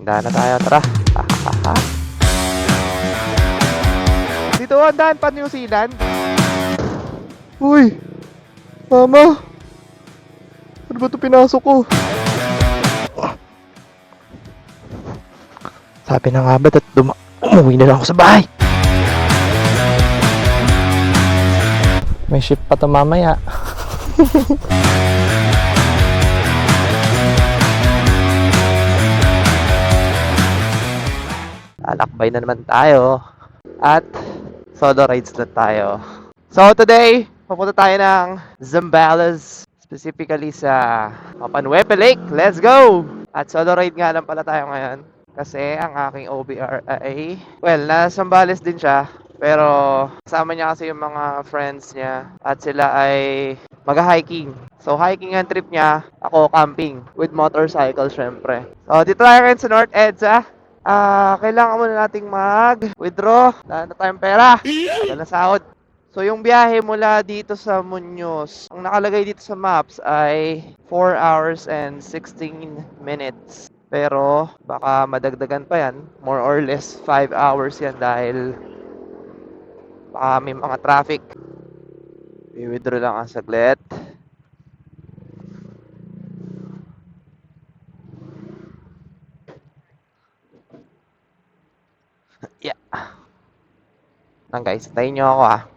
Handa na tayo, tara. Dito ang daan pa New Zealand. Uy! Mama! Ano ba ito pinasok ko? Sabi na nga ba't at umuwi na lang ako sa bahay. May shift pa to mamaya. Alakbay na naman tayo. At solo rides na tayo. So today, pupunta tayo ng Zambales. Specifically sa Mapanuepe Lake. Let's go! At solo ride nga lang pala tayo ngayon. Kasi ang aking OBR ay, well, nasa Zambales din siya. Pero kasama niya kasi yung mga friends niya. At sila ay mag-hiking. So hiking ang trip niya. Ako camping. With motorcycle syempre. So dito tayo ngayon sa North EDSA. Kailangan muna nating mag-withdraw. Wala na tayong pera. Wala na sahod. So yung biyahe mula dito sa Muñoz, ang nakalagay dito sa maps ay 4 hours and 16 minutes. Pero baka madagdagan pa yan. More or less 5 hours yan dahil baka may mga traffic. I-withdraw lang ang saglit. Yeah. Lang guys, tayo nyo ako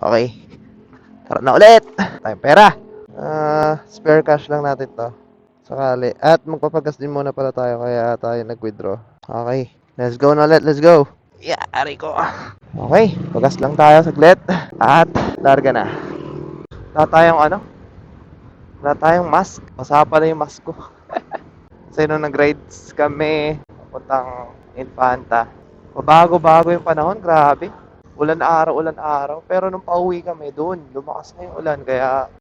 Okay. Tara na ulit. Tayong pera. Spare cash lang natin to. Sakali. At magpapagas din muna pala tayo kaya tayo nag-withdraw. Okay. Let's go na ulit. Let's go. Yeah, aray ko. Okay. Pagas lang tayo saglit. At larga na. Wala tayong Wala tayong mask. Masama pala yung mask ko. Kasi nung nag-rides kami puntang Infanta. Bago-bago yung panahon. Grabe. Ulan araw. Pero nung pauwi kami doon, lumakas na yung ulan. Kaya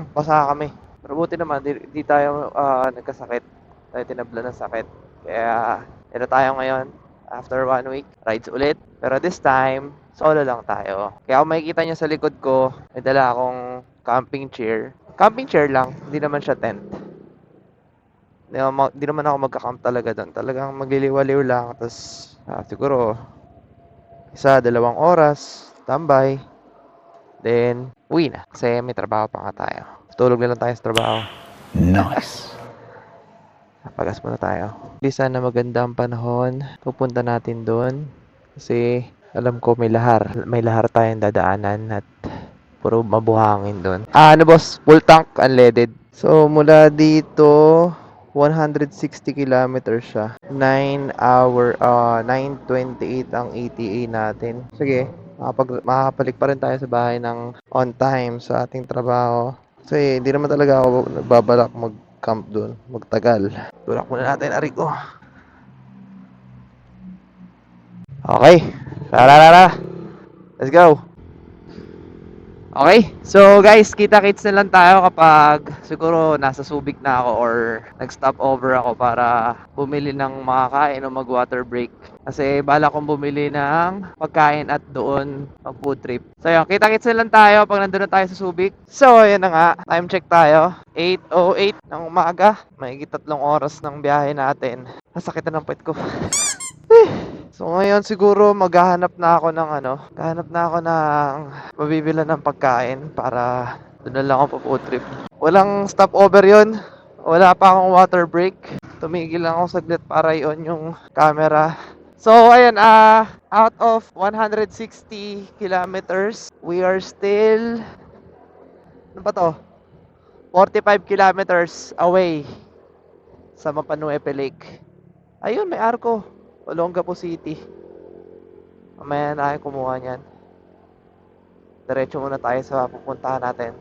basa kami. Pero buti naman, di tayo nagkasakit. Tayo tinabla ng sakit. Kaya, ito tayo ngayon. After 1 week, rides ulit. Pero this time, solo lang tayo. Kaya kung makikita nyo sa likod ko, may dala akong camping chair. Camping chair lang, hindi naman siya tent. Hindi naman ako magka-camp talaga doon. Talagang magliliwaliw lang. Tapos, siguro, 1-2 oras, tambay. Then, uwi na. Kasi may trabaho pa nga tayo. Tulog na lang tayo sa trabaho. Nice. Pagas muna tayo. Di sana maganda ang panahon. Pupunta natin doon. Kasi alam ko may lahar. May lahar tayong dadaanan at puro mabuhangin doon. Boss? Full tank, unleaded. So, mula dito, 160 kilometers siya. 9:28 ang ETA natin. Sige, makakapalik pa rin tayo sa bahay ng on time sa ating trabaho. Kasi hindi naman talaga ako nagbabalak mag-camp doon, magtagal. Tulak muna natin, Ariko. Okay, tara. Let's go. Okay, so guys, kita-kits na lang tayo kapag siguro nasa Subic na ako or nag-stop over ako para bumili ng makakain o mag-water break. Kasi bala kong bumili ng pagkain at doon mag-food trip. So yun, kita-kits na lang tayo pag nandun na tayo sa Subic. So yun na nga, time check tayo. 8:08 ng umaga. Mahigit 3 oras ng biyahe natin. Nasakit na ng puwet ko. So ngayon siguro maghahanap na ako ng mabibilan ng pagkain para doon na lang ako po trip. Walang stopover yon. Wala pa akong water break. Tumigil lang ako saglit para i-on yung camera. So ayun, out of 160 kilometers, we are still 45 kilometers away sa Mapanuepe Lake. Ayun, may arko. Olongapo City. Mamaya na tayo kumuha niyan. Diretso muna tayo sa pupuntahan natin.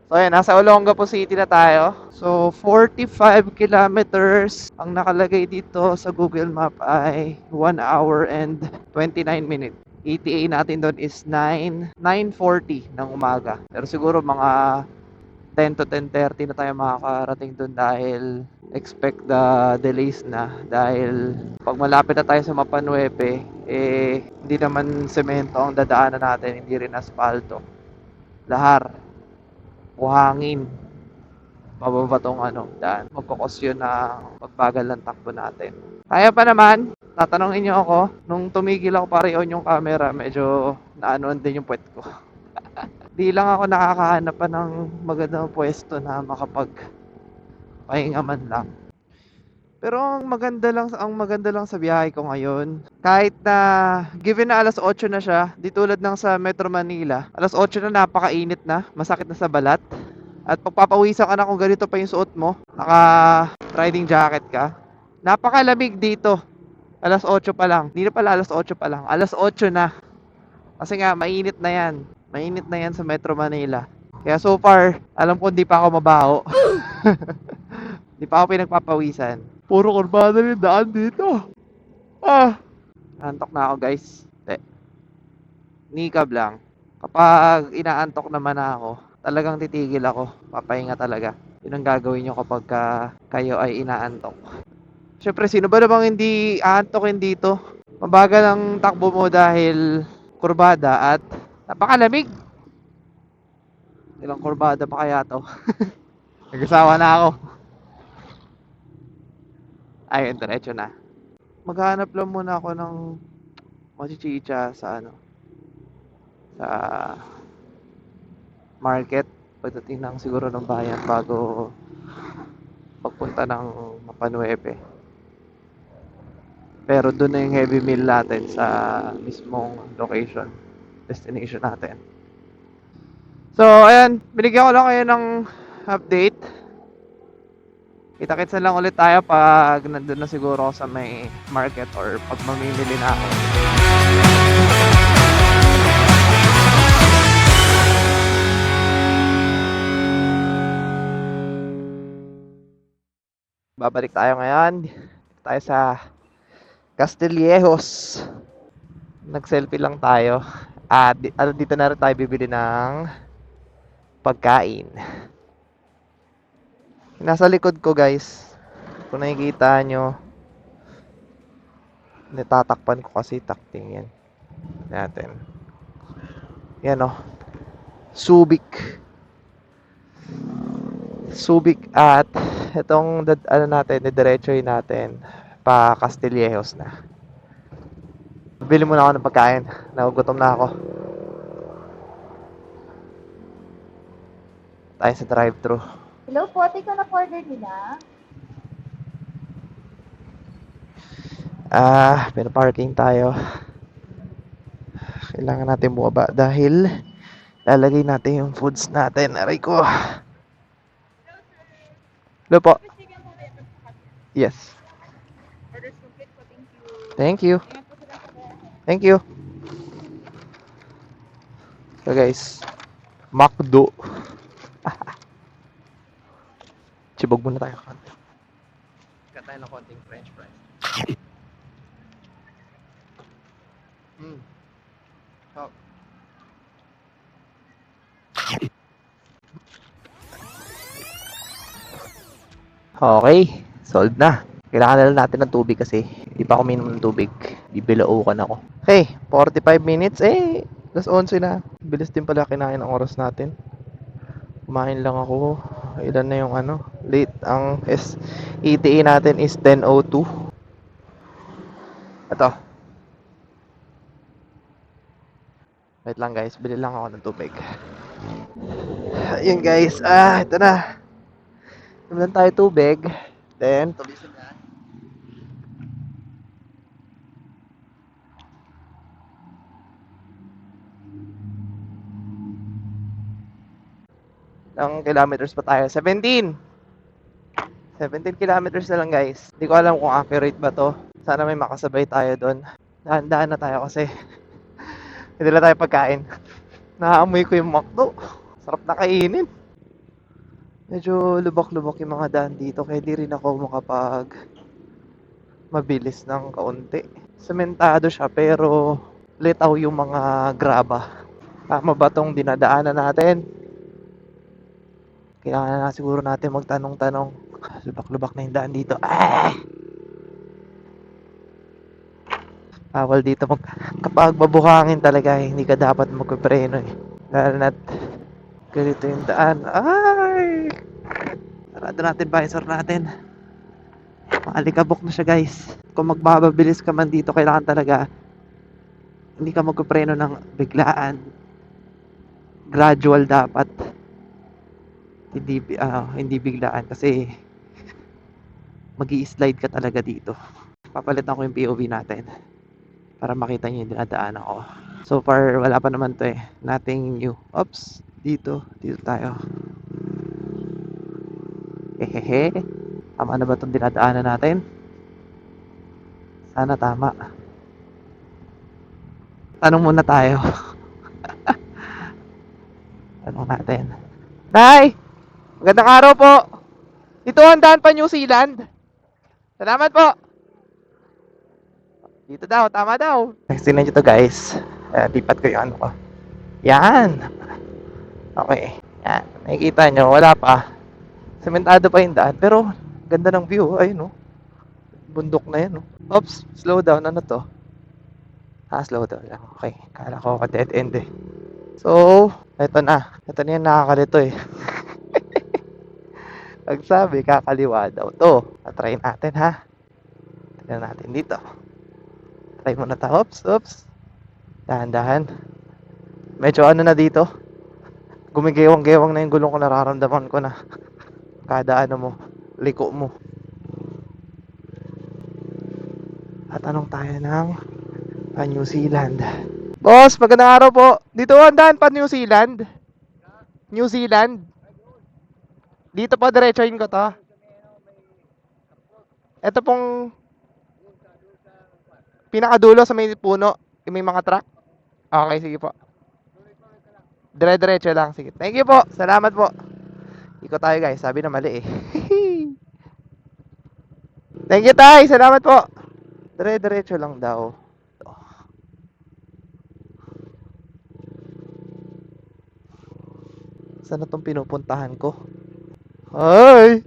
So ayan, nasa Olongapo City na tayo. So 45 kilometers. Ang nakalagay dito sa Google Map ay 1 hour and 29 minutes. ETA natin doon is 9:40 ng umaga. Pero siguro mga 10 to 10:30 na tayo makakarating doon dahil expect the delays na dahil pag malapit na tayo sa Mapanuepe hindi naman semento ang dadaanan natin, hindi rin asfalto, lahar, buhangin. Pababa tong daan. Magkakos yun na pagbagal ng takbo natin. Kaya pa naman, tatanungin niyo ako, nung tumigil ako para i-on yung camera, medyo naanoan din yung puwet ko. Di lang ako nakakahanap pa ng magandang pwesto na makapagpahinga man lang. Pero ang maganda lang sa biyahe ko ngayon, kahit na given na 8:00 na siya, di tulad ng sa Metro Manila, 8:00 na napakainit na, masakit na sa balat. At pagpapawisan ka na kung ganito pa yung suot mo, naka-riding jacket ka. Napakalamig dito. 8:00 pa lang. Hindi na pala 8:00 pa lang. 8:00 na. Kasi nga, mainit na yan. Mainit na yan sa Metro Manila. Kaya so far, alam ko hindi pa ako mabaho. Hindi pa ako pinagpapawisan. Puro kurbada yung daan dito. Antok na ako guys. Nikab lang. Kapag inaantok naman ako, talagang titigil ako. Papahinga talaga. Yun ang gagawin nyo kapag kayo ay inaantok. Siyempre, sino ba namang hindi aantokin dito? Mabagal ang takbo mo dahil kurbada at napakalamig. Ilang kurbada pa kaya to? Nag-asawa na ako. Ayun, diretso na. Maghanap lang muna ako ng machichicha sa sa market pagdating ng siguro ng bayan bago pagpunta ng Mapanuepe. Pero doon na yung heavy meal natin sa mismong destination natin. So, ayan, binigyan ko lang kayo ng update. Kita-kits na lang ulit tayo pag nandun na siguro ako sa may market or pag mamimili na ako. Babalik tayo ngayon. Dito tayo sa Castillejos. Nag-selfie lang tayo. At dito na rin tayo bibili ng pagkain. Nasa likod ko guys. Kung nakikita nyo, natatakpan ko kasi takting yan. Natin. Yan o. Subic at itong didiretsoy natin pa Castillejos na. Bili muna ako ng pagkain. Nagugutom na ako. Tayo sa drive-thru. Hello po, take na order nila. Pinaparking tayo. Kailangan natin bumaba dahil lalagay natin yung foods natin. Aray ko. Hello po. Yes. Thank you. Thank you. So guys, McDo. Chibog muna tayo konti. Kat tayo ng konting french fries. Oh. Okay, sold na. Kailangan na lang natin ng tubig kasi hindi pa ako minom ng tubig. Bibilaukan ako. Okay, 45 minutes. 11 na. Bilis din pala kinain ang oras natin. Kumain lang ako. Ilan na yung late. Ang ETA natin is 10:02. Ito. Wait lang guys, bili lang ako ng tubig. Ayun guys, ito na. Naman tayo tubig. Then, tulisin na. Ilang kilometers pa tayo? 17 kilometers na lang guys. Hindi ko alam kung accurate ba to. Sana may makasabay tayo doon. Dahan-dahan na tayo kasi hindi na tayo pagkain. Naamoy ko yung McDo. Sarap na kainin. Medyo lubak-lubak yung mga daan dito kaya di rin ako mabilis ng kaunti. Sementado siya pero litaw yung mga graba. Tama ba tong dinadaanan natin? Kailangan na siguro natin magtanong-tanong. Lubak-lubak na yung daan dito. Bawal dito kapag mabuhangin talaga hindi ka dapat magpipreno eh. Lalo na't ganito yung daan. dito natin, visor natin. Maalikabok na siya, guys. Kung magbababilis ka man dito, kailangan talaga hindi ka magpapreno ng biglaan. Gradual dapat. Hindi biglaan kasi magi-slide ka talaga dito. Papalitan ko yung POV natin para makita niyo yung dinadaanan ko. So far, wala pa naman to eh. Nothing new. Oops, dito tayo. Hehehe. Tama na ba itong dinadaanan natin? Sana tama. Tanong muna tayo. Tanong natin. Nay! Magandang araw po! Ito ang daan pa New Zealand. Salamat po! Dito daw, tama daw. Tingnan nyo to, guys. Lipat ko yung ano ko. Yan! Okay. Yan. Nakikita nyo, wala pa. Sementado pa yung daan. Pero, ganda ng view. Ayun, oh. Bundok na yan, oh. Oops, slow down. Ano to? Slow down lang. Okay. Kala ko dead end eh. So, eto na. Ito na yung nakakalito eh. Nagsabi, kakaliwa daw to. Try natin, ha? Tignan natin dito. Try muna tayo. Oops. Dahan-dahan. Medyo ano na dito. Gumigewang-gewang na yung gulong ko. Nararamdaman ko na. Kada ano mo. Liko mo. At anong tayo ng New Zealand. Boss, magandang araw po. Dito ang daan pa New Zealand. New Zealand. Dito po, diretsohin ko to. Ito pong pinakadulo sa may puno. Yung may mga truck. Okay, sige po. Dire-diretso lang. Sige. Thank you po. Salamat po. Ikot tayo, guys. Sabi na mali eh. Thank you, tay. Salamat po. Dire-diretso lang daw. Saan na itong pinupuntahan ko? Ay!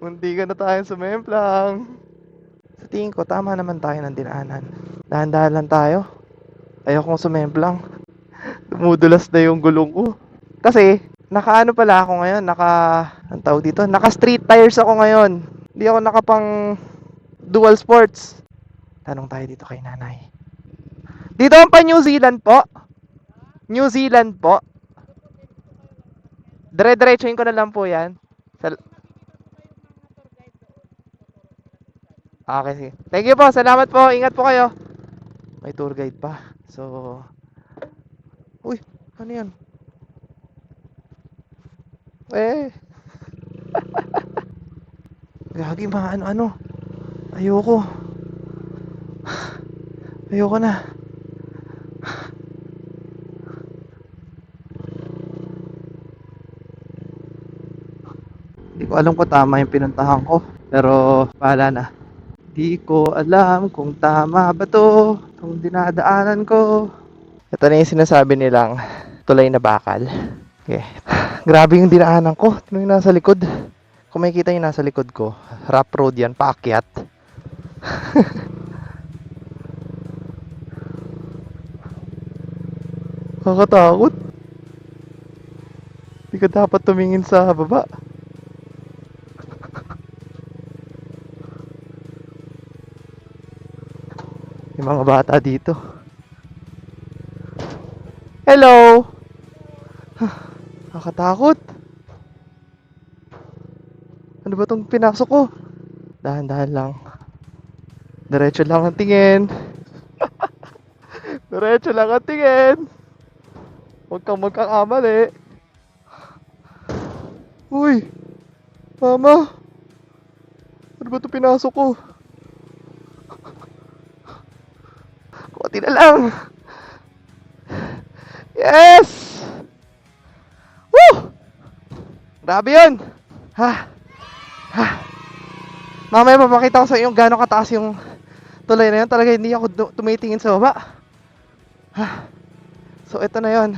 Munti ka na tayong sumemplang. Sa tingin ko, tama naman tayo ng dinaanan. Dahan-dahan lang tayo. Ayokong sumemplang. Dumudulas na yung gulong ko. Kasi, naka-ano pala ako ngayon, ang tawag dito? Naka-street tires ako ngayon. Hindi ako nakapang dual sports. Tanong tayo dito kay nanay. Dito ang pa New Zealand po? New Zealand po? Dire-diretsuhin ko na lang po yan. Okay, sige. Thank you po. Salamat po. Ingat po kayo. May tour guide pa. So, uy, ano yan? Gagi mga ano-ano. Ayoko na. Hindi ko alam kung tama yung pinuntahan ko. Pero, bahala na. Di ko alam kung tama ba to. Itong dinadaanan ko. Ito na yung sinasabi nilang tulay na bakal. Okay. Grabe yung dinaanan ko. Ito yung nasa likod. Kung makikita yung nasa likod ko, rough road yan, paakyat. Kakatakot. Hindi ka dapat tumingin sa baba. Yung mga bata dito. Hello! Nakakatakot. Ano ba itong pinasok ko? Dahan-dahan lang. Diretso lang ang tingin. Diretso lang ang tingin. Huwag kang magkakamali. Uy! Mama! Ano ba itong pinasok ko? Kunti na lang. Yes! Woo! Grabe yun. Mamaya mapakita ko sa inyo gano'ng kataas yung tulay na yun. Talaga hindi ako tumitingin sa baba. So ito na yun.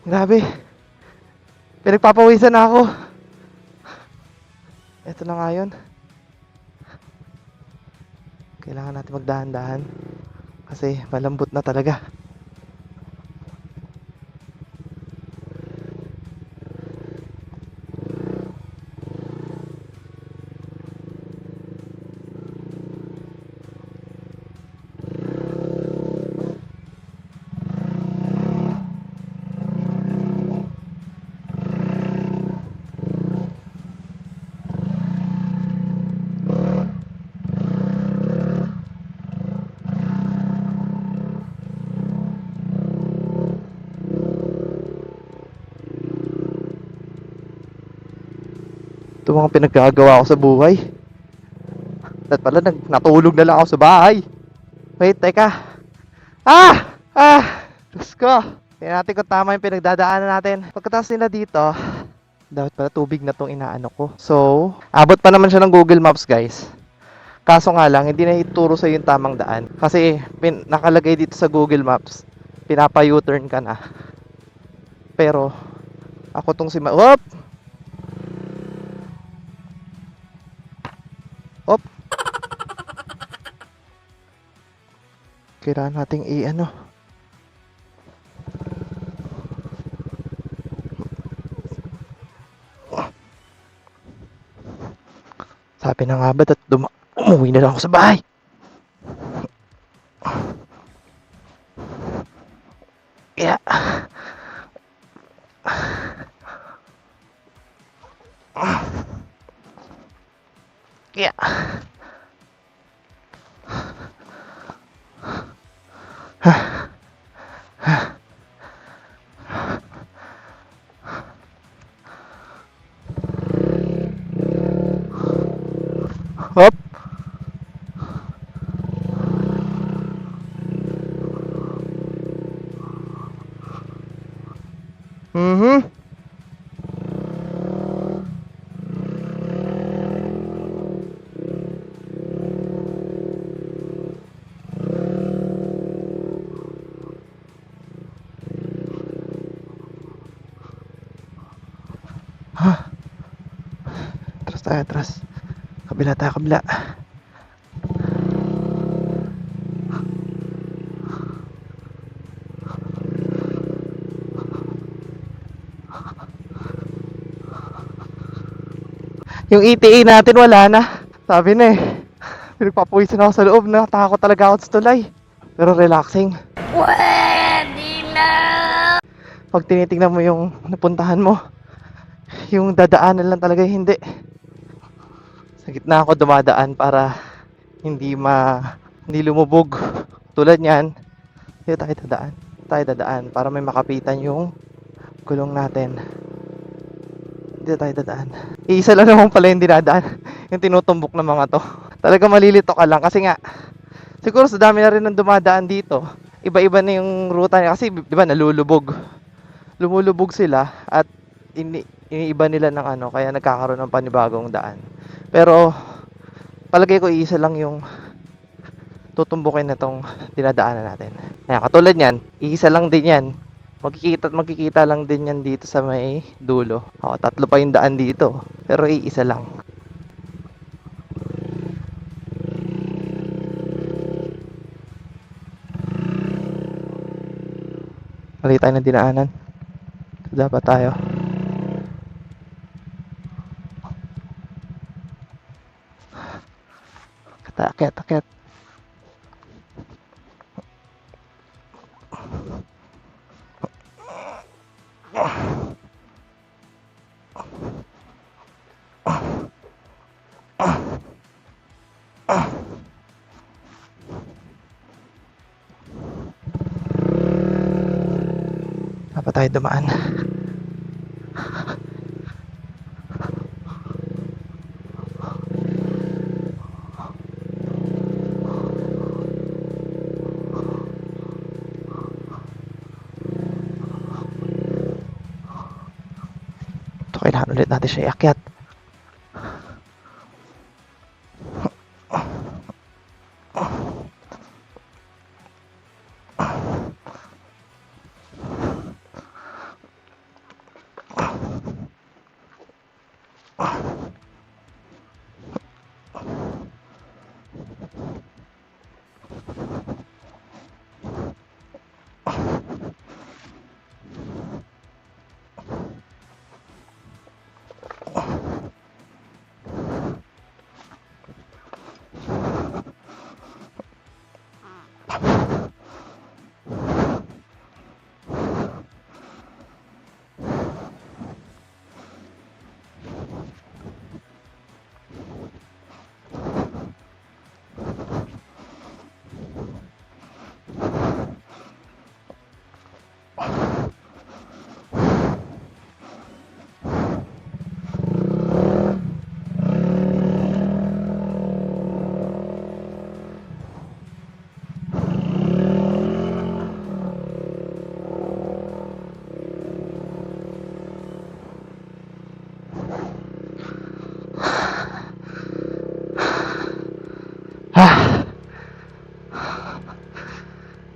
Grabe. Pinagpapawisan na ako. Ito na nga yun. Kailangan natin magdahan-dahan kasi malambot na talaga. Ito mga pinaggagawa ko sa buhay. At pala, natulog na lang ako sa bahay. Wait, teka. Ah! Diyos ko. Tingnan natin kung tama yung pinagdadaanan natin. Pagkatapos nila dito, dapat pala tubig na tong inaano ko. So, abot pa naman siya ng Google Maps, guys. Kaso nga lang, hindi na ituro sa yung tamang daan. Kasi, nakalagay dito sa Google Maps, pinapa-U-turn ka na. Pero, ako tong si Whoop! Op! Kailangan nating i-ano. Sabi na nga ba at umuwi na lang ako sa bahay. Yeah. Yeah. Hop. Mhm. Atras tayo, atras. Kabila tayo, kabila. Yung ETA natin wala na. Sabi na eh. Pinagpapawisan ako sa loob na. Takot talaga ako sa tulay. Pero relaxing. Pwede na! Pag tinitingnan mo yung napuntahan mo, yung dadaanan lang talaga hindi. Sa gitna ako dumadaan para hindi lumubog. Tulad niyan, dito tayo dadaan. Tayo dadaan para may makapitan yung gulong natin. Dito tayo dadaan. Iisa lang naman pala yung dinadaan. Yung tinutumbok ng mga to. Talaga malilito ka lang kasi nga siguro sa dami na rin ng dumadaan dito. Iba-iba na yung ruta niya kasi 'di ba nalulubog. Lumulubog sila at iniiba nila ng ano kaya nagkakaroon ng panibagong daan. Pero palagay ko iisa lang yung tutumbukin na tong dinadaanan natin. Kaya katulad niyan, iisa lang din yan. Magkikita lang din yan dito sa may dulo. O, tatlo pa yung daan dito. Pero iisa lang. Mali tayo ng dinaanan. Dapat tayo. Akyat. Dapat tayo dumaan. Ito, kailangan ulit natin siya iakyat.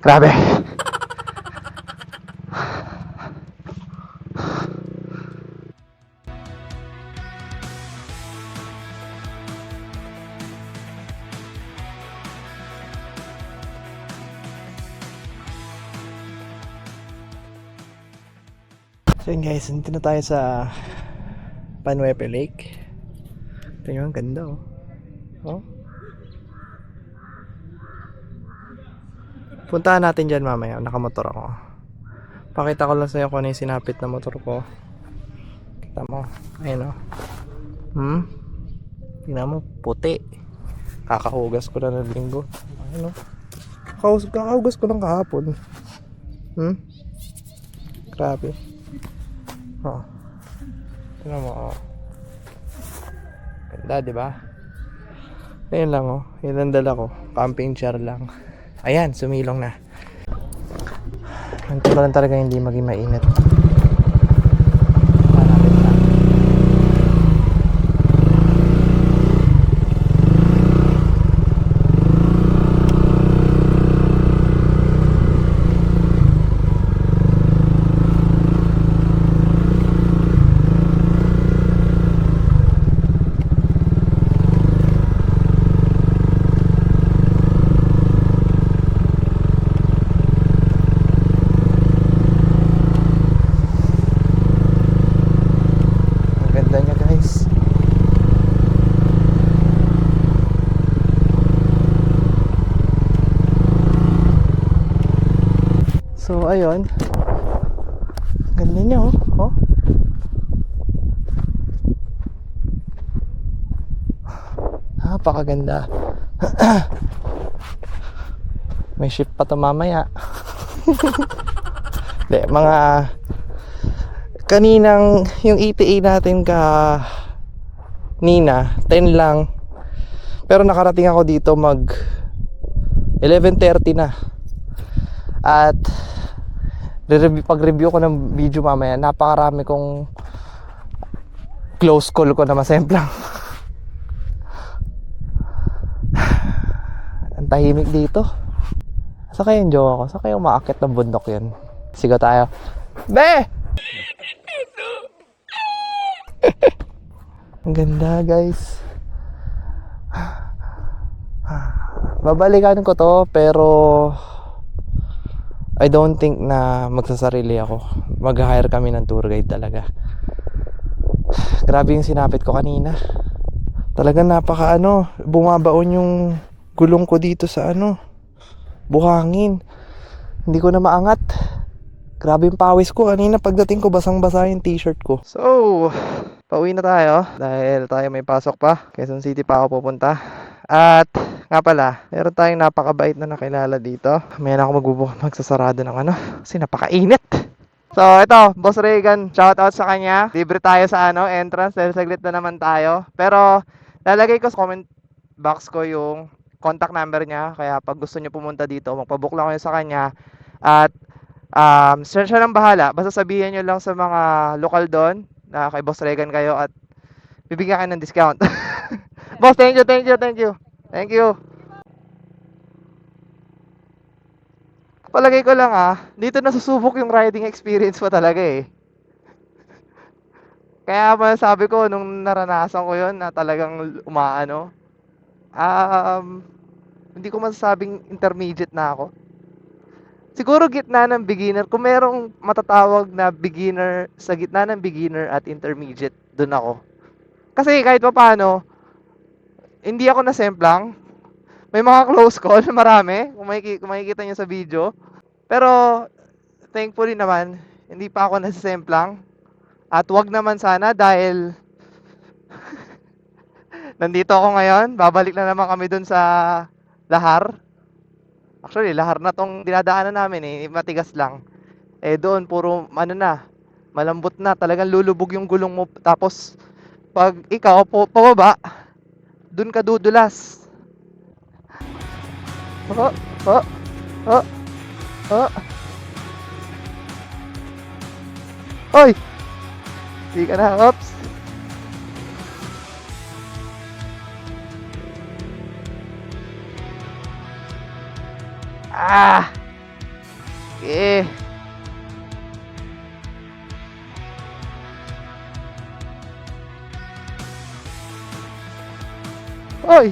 Grabe. So yun guys, nandito na tayo sa Panuepe Lake. Ito yun, ang ganda oh. Oh. Puntahan natin dyan mamaya, nakamotor ako. Pakita ko lang sa'yo kung ano yung sinapit na motor ko. Kita mo, ayun oh. Tingnan mo, puti. Kakahugas ko na ng linggo. Ayun oh. Kakahugas ko lang kahapon. Grabe. Oh. Tingnan mo, oh. Ganda, di ba? Ayun lang, oh. Yun ang dala ko. Camping chair lang. Ayan, sumilong na. Antay ko lang talaga hindi maging mainit. Malapit na. So ayun, ganda niya oh. Oh. Napakaganda. May ship pa to mamaya. De, mga kaninang yung ETA natin Nina 10 lang. Pero nakarating ako dito mag 11:30 na. At pag-review ko ng video mamaya, napakarami kong close call ko na masemplang. Ang tahimik dito. Saan kayo yung jowa ko? Saan kayo umaakit ng bundok yun? Sigaw tayo. Be! Ang ganda guys. Babalikan ko to pero I don't think na magsasarili ako. Mag-hire kami ng tour guide talaga. Grabe yung sinapit ko kanina. Talagang napaka bumabaon yung gulong ko dito sa buhangin. Hindi ko na maangat. Grabe yung pawis ko kanina. Pagdating ko basang-basa yung t-shirt ko. So, pauwi na tayo dahil tayo may pasok pa. Quezon City pa ako pupunta. At nga pala, meron tayong napakabait na nakilala dito. May ako magsasarado ng kasi napakainit. So ito, Boss Reagan, shout out sa kanya. Libre tayo sa entrance dahil saglit na naman tayo. Pero lalagay ko sa comment box ko yung contact number niya. Kaya pag gusto niyo pumunta dito, magpabook lang kayo sa kanya. At siya nang bahala. Basta sabihin niyo lang sa mga lokal doon na kay Boss Reagan kayo at bibigyan kayo ng discount. Boss, thank you. Thank you. Palagay ko lang dito nasusubok yung riding experience mo talaga eh. Kaya masasabi ko nung naranasan ko yon na talagang hindi ko masasabing intermediate na ako. Siguro gitna ng beginner, kung merong matatawag na beginner, sa gitna ng beginner at intermediate, dun ako. Kasi kahit pa paano, hindi ako nasemplang. May mga close call, marami, kung makikita nyo sa video. Pero, thankfully naman, hindi pa ako nasemplang. At wag naman sana dahil nandito ako ngayon. Babalik na naman kami dun sa Lahar. Actually, Lahar na tong dinadaanan namin matigas lang. Doon, puro malambot na. Talagang lulubog yung gulong mo. Tapos, pag ikaw, pababa, dun ka dudulas. Hoy! Di ka na, oops. Okay. Oy!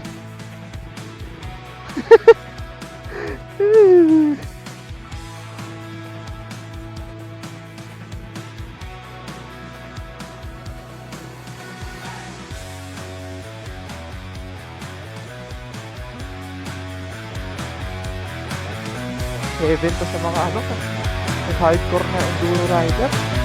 Heaven to sa mga ano, hardcore na enduro rider.